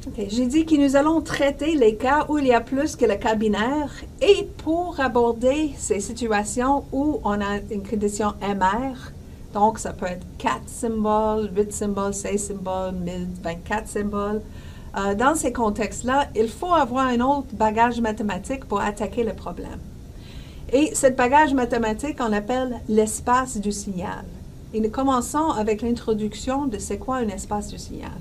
Okay. J'ai dit que nous allons traiter les cas où il y a plus que le cas binaire et pour aborder ces situations où on a une condition MR, donc ça peut être 4 symboles, 8 symboles, 16 symboles, 1024 symboles. Dans ces contextes-là, il faut avoir un autre bagage mathématique pour attaquer le problème. Et ce bagage mathématique, on l'appelle l'espace du signal. Et nous commençons avec l'introduction de c'est quoi un espace du signal.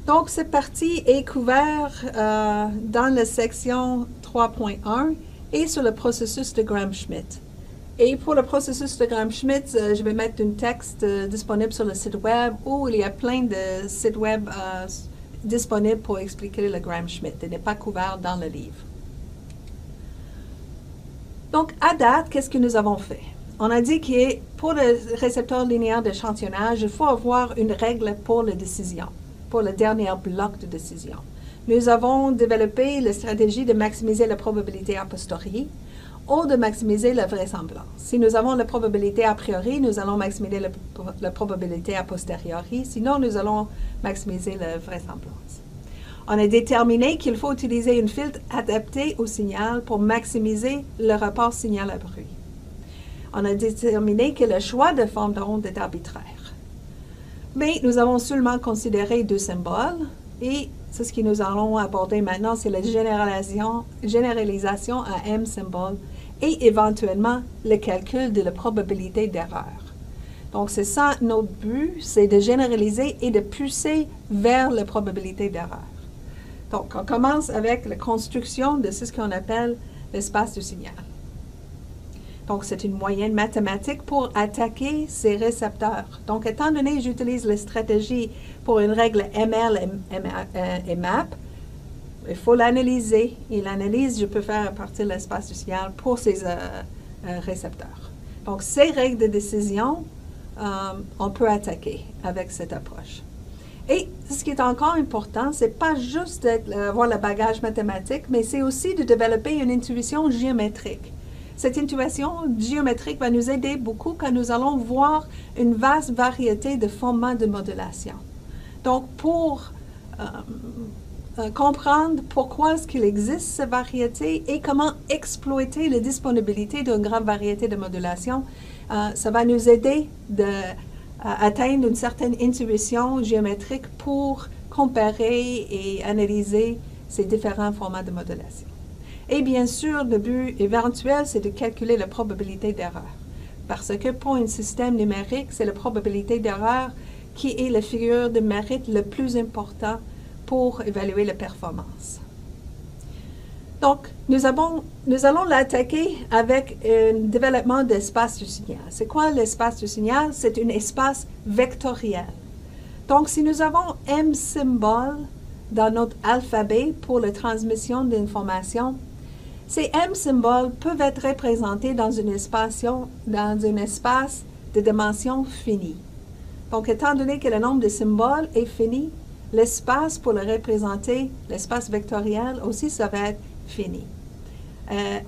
Donc, cette partie est couverte dans la section 3.1 et sur le processus de Gram-Schmidt. Et pour le processus de Gram-Schmidt, je vais mettre un texte disponible sur le site web où il y a plein de sites web disponibles pour expliquer le Gram-Schmidt. Il n'est pas couvert dans le livre. Donc, à date, qu'est-ce que nous avons fait? On a dit que pour le récepteur linéaire d'échantillonnage, il faut avoir une règle pour la décision, pour le dernier bloc de décision. Nous avons développé la stratégie de maximiser la probabilité a posteriori ou de maximiser la vraisemblance. Si nous avons la probabilité a priori, nous allons maximiser la probabilité a posteriori, sinon nous allons maximiser la vraisemblance. On a déterminé qu'il faut utiliser une filtre adapté au signal pour maximiser le rapport signal à bruit. On a déterminé que le choix de forme d'onde est arbitraire. Mais nous avons seulement considéré 2 symboles et ce que nous allons aborder maintenant, c'est la généralisation à M symboles et éventuellement le calcul de la probabilité d'erreur. Donc, c'est ça notre but, c'est de généraliser et de pousser vers la probabilité d'erreur. Donc, on commence avec la construction de ce qu'on appelle l'espace du signal. Donc, c'est une moyenne mathématique pour attaquer ces récepteurs. Donc, étant donné que j'utilise la stratégie pour une règle ML et MAP, il faut l'analyser. Et l'analyse, je peux faire à partir de l'espace du signal pour ces récepteurs. Donc, ces règles de décision, on peut attaquer avec cette approche. Et ce qui est encore important, ce n'est pas juste d'avoir le bagage mathématique, mais c'est aussi de développer une intuition géométrique. Cette intuition géométrique va nous aider beaucoup quand nous allons voir une vaste variété de formats de modulation. Donc, pour comprendre pourquoi est-ce qu'il existe cette variété et comment exploiter la disponibilité d'une grande variété de modulation, ça va nous aider à atteindre une certaine intuition géométrique pour comparer et analyser ces différents formats de modulation. Et bien sûr, le but éventuel, c'est de calculer la probabilité d'erreur. Parce que pour un système numérique, c'est la probabilité d'erreur qui est la figure de mérite le plus important pour évaluer la performance. Donc, nous allons l'attaquer avec un développement d'espace du signal. C'est quoi l'espace du signal? C'est un espace vectoriel. Donc, si nous avons M symboles dans notre alphabet pour la transmission d'informations, ces M symboles peuvent être représentés dans un espace de dimension finie. Donc, étant donné que le nombre de symboles est fini, l'espace pour le représenter, l'espace vectoriel aussi, ça va être fini.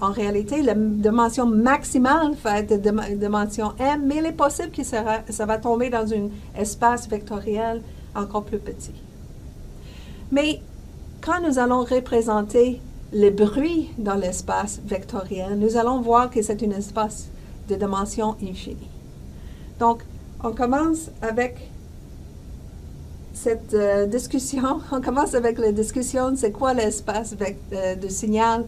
En réalité, la dimension maximale va être de dimension M, mais il est possible que ça va tomber dans un espace vectoriel encore plus petit. Mais quand nous allons représenter le bruit dans l'espace vectoriel, nous allons voir que c'est un espace de dimension infinie. Donc, on commence avec cette discussion. On commence avec la discussion de c'est quoi l'espace de signal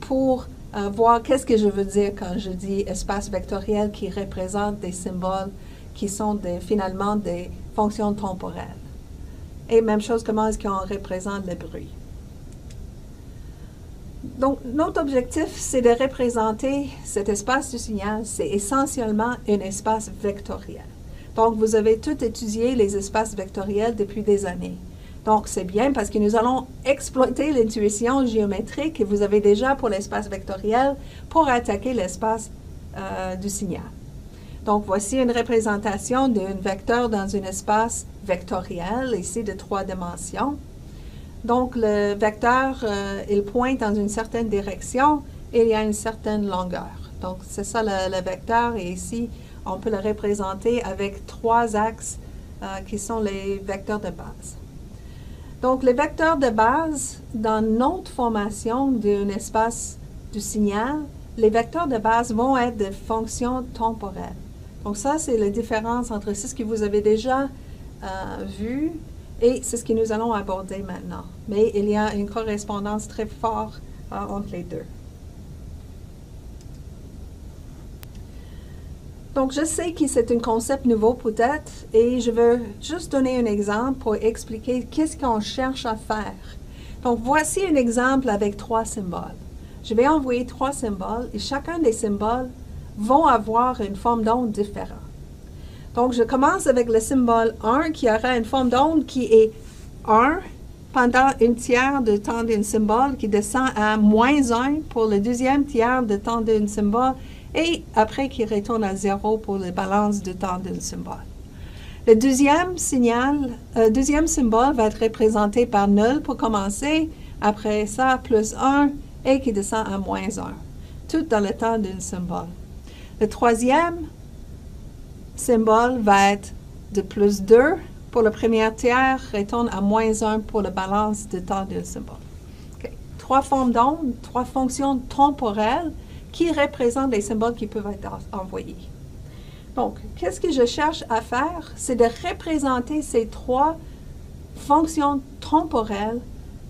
pour voir qu'est-ce que je veux dire quand je dis espace vectoriel qui représente des symboles qui sont finalement des fonctions temporelles. Et même chose, comment est-ce qu'on représente le bruit. Donc, notre objectif, c'est de représenter cet espace du signal. C'est essentiellement un espace vectoriel. Donc, vous avez tout étudié les espaces vectoriels depuis des années. Donc, c'est bien parce que nous allons exploiter l'intuition géométrique que vous avez déjà pour l'espace vectoriel pour attaquer l'espace du signal. Donc, voici une représentation d'un vecteur dans un espace vectoriel, ici de 3 dimensions. Donc, le vecteur, il pointe dans une certaine direction et il y a une certaine longueur. Donc, c'est ça le vecteur et ici, on peut le représenter avec 3 axes qui sont les vecteurs de base. Donc, les vecteurs de base, dans notre formation d'un espace du signal, les vecteurs de base vont être des fonctions temporelles. Donc, ça, c'est la différence entre ce que vous avez déjà vu et c'est ce que nous allons aborder maintenant. Mais il y a une correspondance très forte entre les deux. Donc, je sais que c'est un concept nouveau peut-être et je veux juste donner un exemple pour expliquer qu'est-ce qu'on cherche à faire. Donc, voici un exemple avec 3 symboles. Je vais envoyer 3 symboles et chacun des symboles vont avoir une forme d'onde différente. Donc, je commence avec le symbole 1 qui aura une forme d'onde qui est 1 pendant un tiers de temps d'un symbole qui descend à moins 1 pour le deuxième tiers de temps d'un symbole et après qui retourne à 0 pour la balance de temps d'un symbole. Le deuxième symbole va être représenté par nul pour commencer, après ça plus 1 et qui descend à moins 1, tout dans le temps d'un symbole. Le troisième symbole va être de plus 2 pour le premier tiers, retourne à moins 1 pour la balance de temps d'un symbole. Okay. 3 formes d'onde, 3 fonctions temporelles qui représentent les symboles qui peuvent être envoyés. Donc, qu'est-ce que je cherche à faire? C'est de représenter ces 3 fonctions temporelles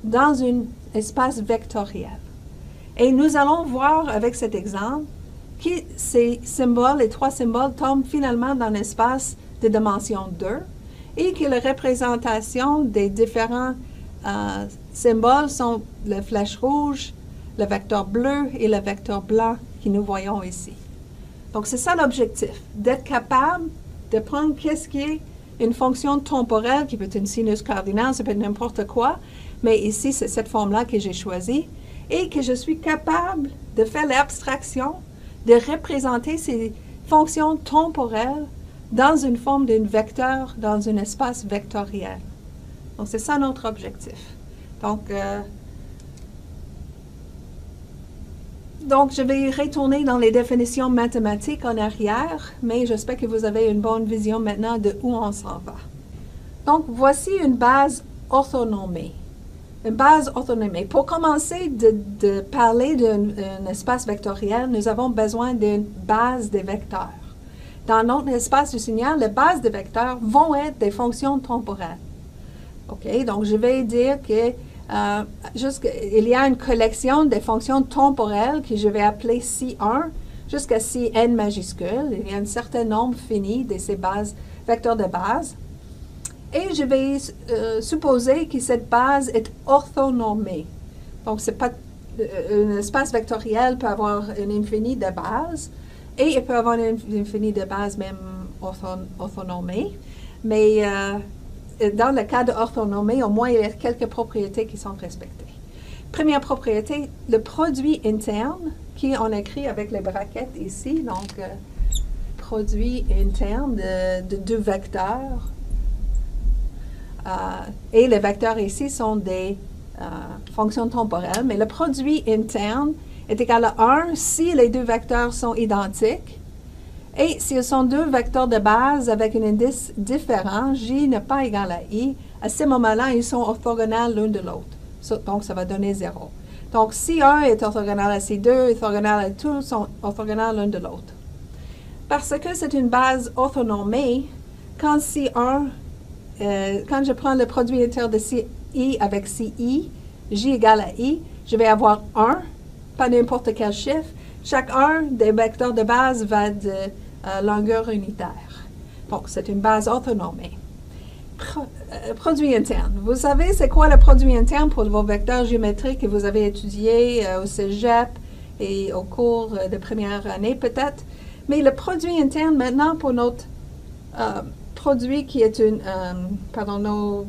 dans un espace vectoriel. Et nous allons voir avec cet exemple que ces symboles, les 3 symboles, tombent finalement dans l'espace de dimension 2 et que la représentation des différents symboles sont la flèche rouge, le vecteur bleu et le vecteur blanc que nous voyons ici. Donc, c'est ça l'objectif, d'être capable de prendre qu'est-ce qui est une fonction temporelle, qui peut être une sinus cardinale, ça peut être n'importe quoi, mais ici, c'est cette forme-là que j'ai choisie, et que je suis capable de faire l'abstraction, de représenter ces fonctions temporelles dans une forme d'un vecteur, dans un espace vectoriel. Donc, c'est ça notre objectif. Donc, je vais retourner dans les définitions mathématiques en arrière, mais j'espère que vous avez une bonne vision maintenant de où on s'en va. Donc, voici une base orthonormée. Une base orthonormée. Pour commencer de parler d'un espace vectoriel, nous avons besoin d'une base des vecteurs. Dans notre espace du signal, les bases des vecteurs vont être des fonctions temporelles. OK? Donc, je vais dire que il y a une collection de fonctions temporelles que je vais appeler C1 jusqu'à Cn majuscule. Il y a un certain nombre fini de ces vecteurs de base. Et je vais supposer que cette base est orthonormée. Donc, c'est pas, un espace vectoriel peut avoir un infini de bases et il peut avoir un infini de bases même orthonormées. Mais dans le cas de orthonormée, au moins, il y a quelques propriétés qui sont respectées. Première propriété, le produit interne, qui on écrit avec les braquettes ici, donc produit interne de 2 vecteurs. Et les vecteurs ici sont des fonctions temporelles, mais le produit interne est égal à 1 si les 2 vecteurs sont identiques. Et s'ils sont 2 vecteurs de base avec un indice différent, J n'est pas égal à I, à ce moment-là, ils sont orthogonaux l'un de l'autre. Donc, ça va donner 0. Donc, si 1 est orthogonal à C2, orthogonal à tout, sont orthogonaux l'un de l'autre. Parce que c'est une base orthonormée, quand C1, quand je prends le produit interne de CI avec CI, J égale à I, je vais avoir 1, pas n'importe quel chiffre. Chaque 1 des vecteurs de base va de longueur unitaire. Donc, c'est une base orthonormée. Produit interne. Vous savez, c'est quoi le produit interne pour vos vecteurs géométriques que vous avez étudiés au cégep et au cours de première année peut-être. Mais le produit interne maintenant pour notre produit qui est nos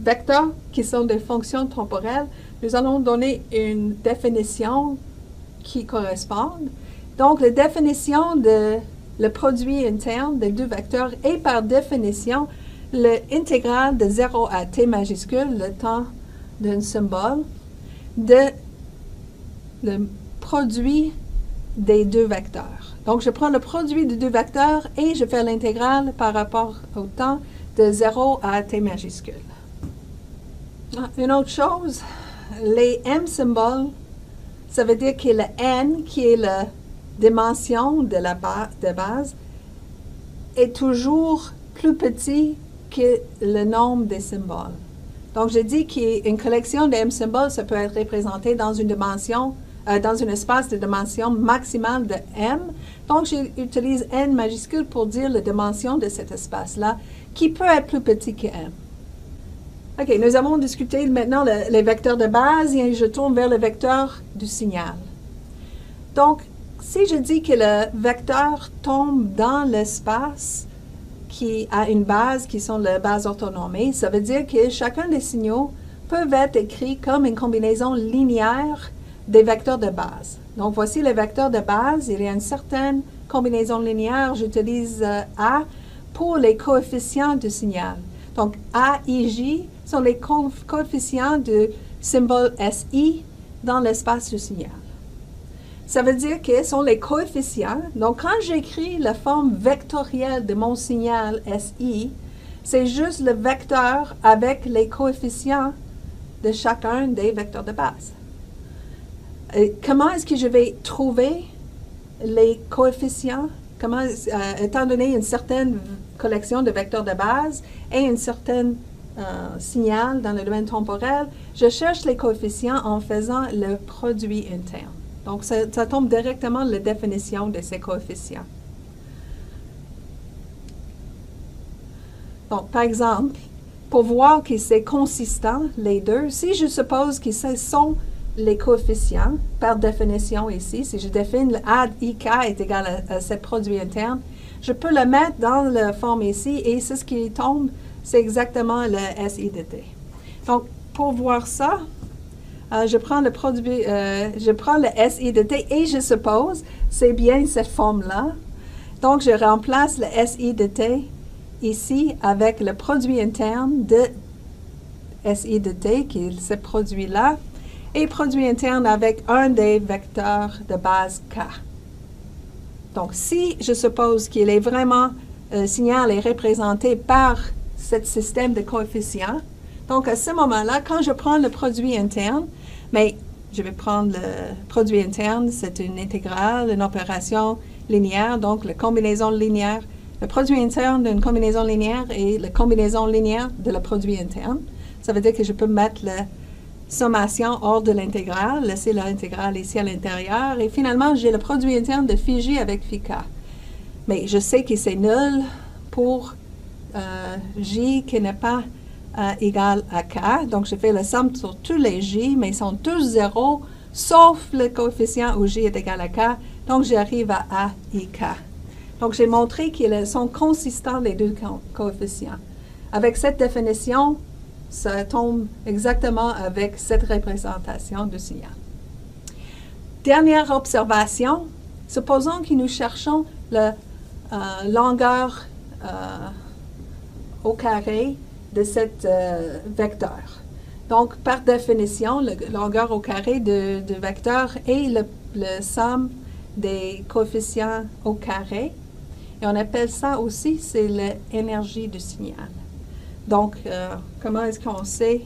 vecteurs qui sont des fonctions temporelles, nous allons donner une définition qui correspond. Donc, la définition de le produit interne des 2 vecteurs est par définition l'intégrale de 0 à t majuscule, le temps d'un symbole, de le produit des 2 vecteurs. Donc, je prends le produit des 2 vecteurs et je fais l'intégrale par rapport au temps de 0 à t majuscule. Une autre chose, les M symboles, ça veut dire que le N, qui est la dimension de la base, est toujours plus petit que le nombre des symboles. Donc, j'ai dit qu'une collection de M symboles, ça peut être représenté dans une dimension, dans un espace de dimension maximale de M. Donc, j'utilise N majuscule pour dire la dimension de cet espace-là, qui peut être plus petit que M. OK, nous avons discuté maintenant les vecteurs de base et je tourne vers le vecteur du signal. Donc, si je dis que le vecteur tombe dans l'espace qui a une base, qui sont les bases orthonormées, ça veut dire que chacun des signaux peut être écrit comme une combinaison linéaire des vecteurs de base. Donc, voici les vecteurs de base. Il y a une certaine combinaison linéaire. J'utilise A pour les coefficients du signal. Donc, A, I, J sont les coefficients du symbole SI dans l'espace du signal. Ça veut dire que ce sont les coefficients. Donc, quand j'écris la forme vectorielle de mon signal SI, c'est juste le vecteur avec les coefficients de chacun des vecteurs de base. Comment est-ce que je vais trouver les coefficients? Étant donné une certaine collection de vecteurs de base et une certaine signal dans le domaine temporel, je cherche les coefficients en faisant le produit interne. Donc, ça tombe directement la définition de ces coefficients. Donc, par exemple, pour voir que c'est consistant, les deux, si je suppose que ce sont les coefficients, par définition ici, si je définis le A IK est égal à ce produit interne, je peux le mettre dans la forme ici et c'est ce qui tombe, c'est exactement le SI de T. Donc, pour voir ça, je prends le produit, je prends le SI de T et je suppose c'est bien cette forme-là. Donc, je remplace le SI de T ici avec le produit interne de SI de T, qui est ce produit-là, et produit interne avec un des vecteurs de base K. Donc, si je suppose qu'il est vraiment, le signal est représenté par ce système de coefficients, donc à ce moment-là, quand je prends le produit interne, mais je vais prendre le produit interne, c'est une intégrale, une opération linéaire, donc la combinaison linéaire, le produit interne d'une combinaison linéaire et la combinaison linéaire de le produit interne. Ça veut dire que je peux mettre la sommation hors de l'intégrale, laisser l'intégrale ici à l'intérieur, et finalement, j'ai le produit interne de phi j avec phi k. Mais je sais que c'est nul pour j qui n'est pas égal à k, donc je fais la somme sur tous les j, mais ils sont tous zéros, sauf le coefficient où j est égal à k, donc j'arrive à a et k. Donc j'ai montré qu'ils sont consistants les deux coefficients. Avec cette définition, ça tombe exactement avec cette représentation du signal. Dernière observation, supposons que nous cherchons la longueur au carré de cet vecteur. Donc, par définition, la longueur au carré de vecteur est le somme des coefficients au carré. Et on appelle ça aussi, c'est l'énergie du signal. Donc, comment est-ce qu'on sait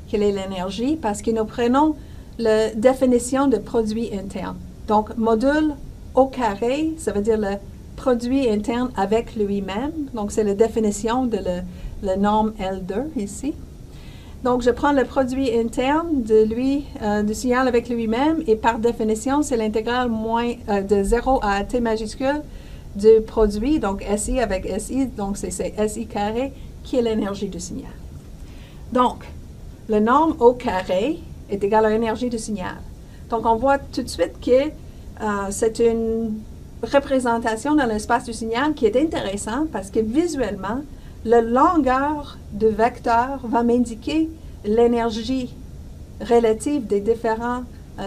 quelle est l'énergie? Parce que nous prenons la définition de produit interne. Donc, module au carré, ça veut dire le produit interne avec lui-même. Donc, c'est la définition de la norme L2 ici. Donc, je prends le produit interne du signal avec lui-même et par définition, c'est l'intégrale de 0 à t majuscule du produit, donc SI avec SI, donc c'est SI carré qui est l'énergie du signal. Donc, la norme au carré est égale à l'énergie du signal. Donc, on voit tout de suite que c'est une représentation dans l'espace du signal qui est intéressante parce que visuellement, la longueur du vecteur va m'indiquer l'énergie relative des différents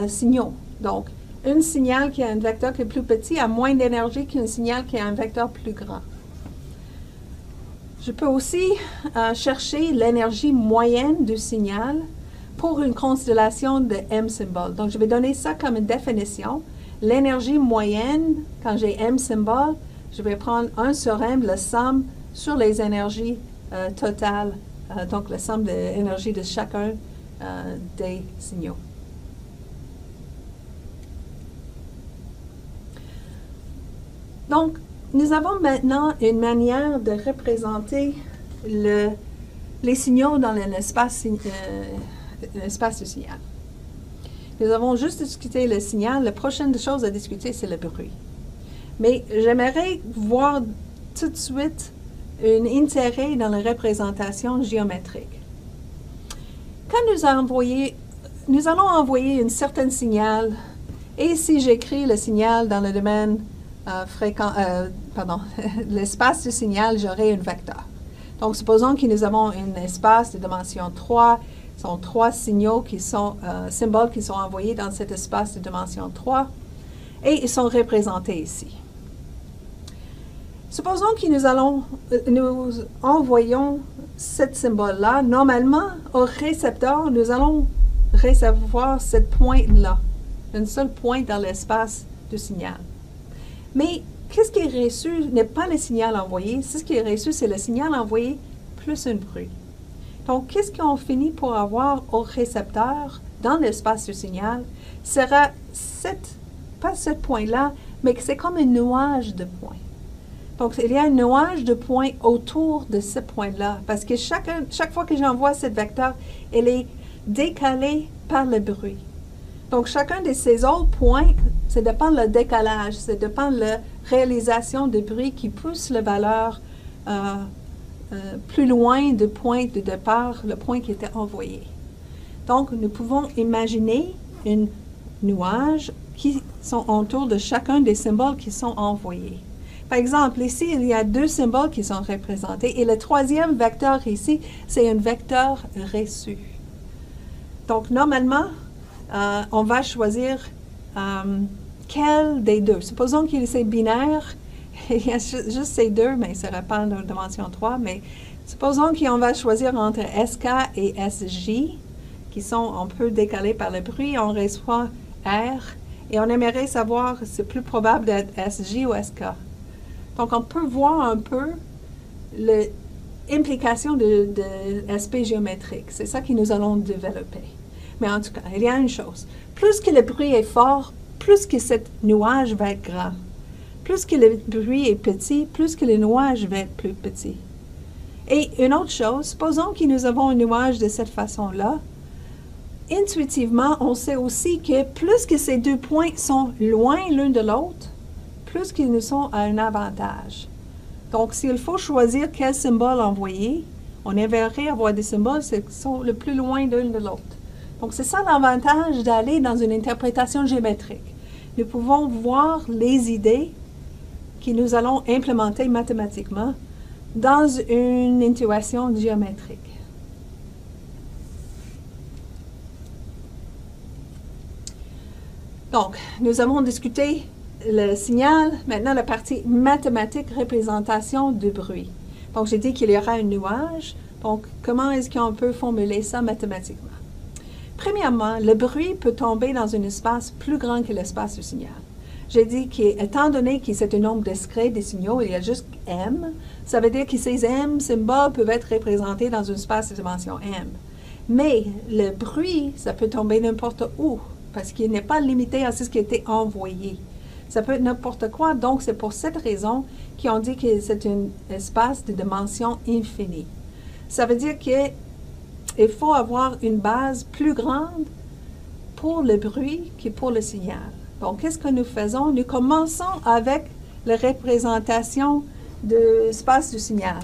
signaux. Donc, un signal qui a un vecteur qui est plus petit a moins d'énergie qu'un signal qui a un vecteur plus grand. Je peux aussi chercher l'énergie moyenne du signal pour une constellation de M symboles. Donc, je vais donner ça comme une définition. L'énergie moyenne, quand j'ai M symboles, je vais prendre 1 sur M, la somme sur les énergies totales donc la somme de l'énergie de chacun des signaux. Donc, nous avons maintenant une manière de représenter les signaux dans l'espace de signal. Nous avons juste discuté le signal. La prochaine chose à discuter, c'est le bruit. Mais j'aimerais voir tout de suite un intérêt dans la représentation géométrique. Quand nous allons envoyer un certain signal, et si j'écris le signal dans le domaine l'espace du signal, j'aurai un vecteur. Donc, supposons que nous avons un espace de dimension 3. Ce sont 3 symboles qui sont envoyés dans cet espace de dimension 3 et ils sont représentés ici. Supposons que nous envoyons ce symbole-là. Normalement, au récepteur, nous allons recevoir cette pointe-là, une seule pointe dans l'espace du signal. Mais qu'est-ce qui est reçu n'est pas le signal envoyé. Ce qui est reçu, c'est le signal envoyé plus un bruit. Donc, qu'est-ce qu'on finit pour avoir au récepteur dans l'espace du signal sera pas ce point-là, mais c'est comme un nuage de points. Donc, il y a un nuage de points autour de ce point-là, parce que chaque fois que j'envoie ce vecteur, elle est décalée par le bruit. Donc, chacun de ces autres points, ça dépend le décalage, ça dépend de la réalisation de bruit qui pousse la valeur plus loin du point de départ, le point qui était envoyé. Donc, nous pouvons imaginer un nuage qui sont autour de chacun des symboles qui sont envoyés. Par exemple, ici, il y a 2 symboles qui sont représentés et le 3e vecteur ici, c'est un vecteur reçu. Donc, normalement, on va choisir quel des deux. Supposons qu'il est binaire, il y a juste ces deux, mais ça ne sera pas dans dimension 3, mais supposons qu'on va choisir entre SK et SJ, qui sont un peu décalés par le bruit, on reçoit R, et on aimerait savoir si c'est plus probable d'être SJ ou SK. Donc, on peut voir un peu l'implication de l'aspect géométrique. C'est ça que nous allons développer. Mais en tout cas, il y a une chose. Plus que le bruit est fort, plus que ce nuage va être grand. Plus que le bruit est petit, plus que le nuage va être plus petit. Et une autre chose, supposons que nous avons un nuage de cette façon-là. Intuitivement, on sait aussi que plus que ces 2 points sont loin l'un de l'autre, plus qu'ils nous sont à un avantage. Donc, s'il faut choisir quel symbole envoyer, on aimerait avoir des symboles qui sont le plus loin l'un de l'autre. Donc, c'est ça l'avantage d'aller dans une interprétation géométrique. Nous pouvons voir les idées que nous allons implémenter mathématiquement dans une intuition géométrique. Donc, nous avons discuté le signal, maintenant la partie mathématique, représentation du bruit. Donc, j'ai dit qu'il y aura un nuage. Donc, comment est-ce qu'on peut formuler ça mathématiquement? Premièrement, le bruit peut tomber dans un espace plus grand que l'espace du signal. J'ai dit qu'étant donné que c'est un nombre discret des signaux, il y a juste M, ça veut dire que ces M symboles peuvent être représentés dans un espace de dimension M. Mais le bruit, ça peut tomber n'importe où, parce qu'il n'est pas limité à ce qui a été envoyé. Ça peut être n'importe quoi, donc c'est pour cette raison qu'on dit que c'est un espace de dimension infinie. Ça veut dire qu'il faut avoir une base plus grande pour le bruit que pour le signal. Donc, qu'est-ce que nous faisons? Nous commençons avec la représentation de l'espace du signal.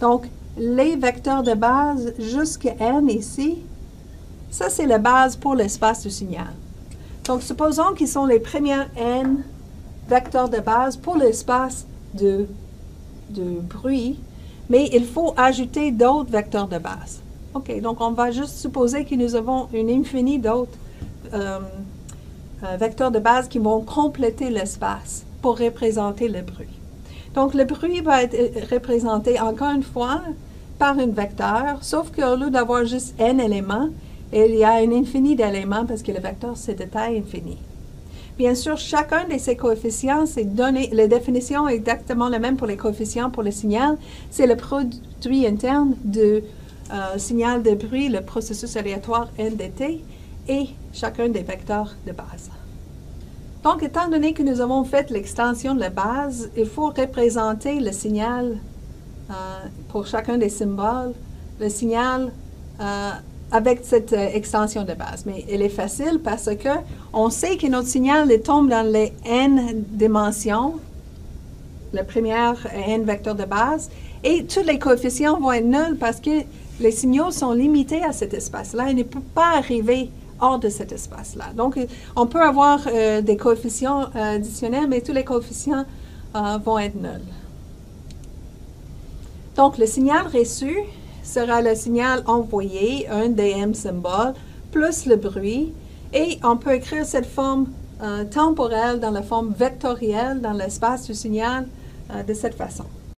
Donc, les vecteurs de base jusqu'à n ici, ça c'est la base pour l'espace du signal. Donc, supposons qu'ils sont les premiers n vecteurs de base pour l'espace de bruit, mais il faut ajouter d'autres vecteurs de base. OK, donc on va juste supposer que nous avons une infinie d'autres vecteurs de base qui vont compléter l'espace pour représenter le bruit. Donc, le bruit va être représenté encore une fois par un vecteur, sauf qu'au lieu d'avoir juste n éléments, il y a un infini d'éléments parce que le vecteur, c'est de taille infinie. Bien sûr, chacun de ces coefficients, c'est donné, la définition est exactement la même pour les coefficients pour le signal, c'est le produit interne de signal de bruit, le processus aléatoire NDT, et chacun des vecteurs de base. Donc, étant donné que nous avons fait l'extension de la base, il faut représenter le signal pour chacun des symboles, le signal avec cette extension de base. Mais elle est facile parce que on sait que notre signal tombe dans les n dimensions, la première n vecteurs de base, et tous les coefficients vont être nuls parce que les signaux sont limités à cet espace-là et ne peuvent pas arriver hors de cet espace-là. Donc, on peut avoir des coefficients additionnels, mais tous les coefficients vont être nuls. Donc, le signal reçu sera le signal envoyé, un des m symboles, plus le bruit, et on peut écrire cette forme temporelle dans la forme vectorielle dans l'espace du signal de cette façon.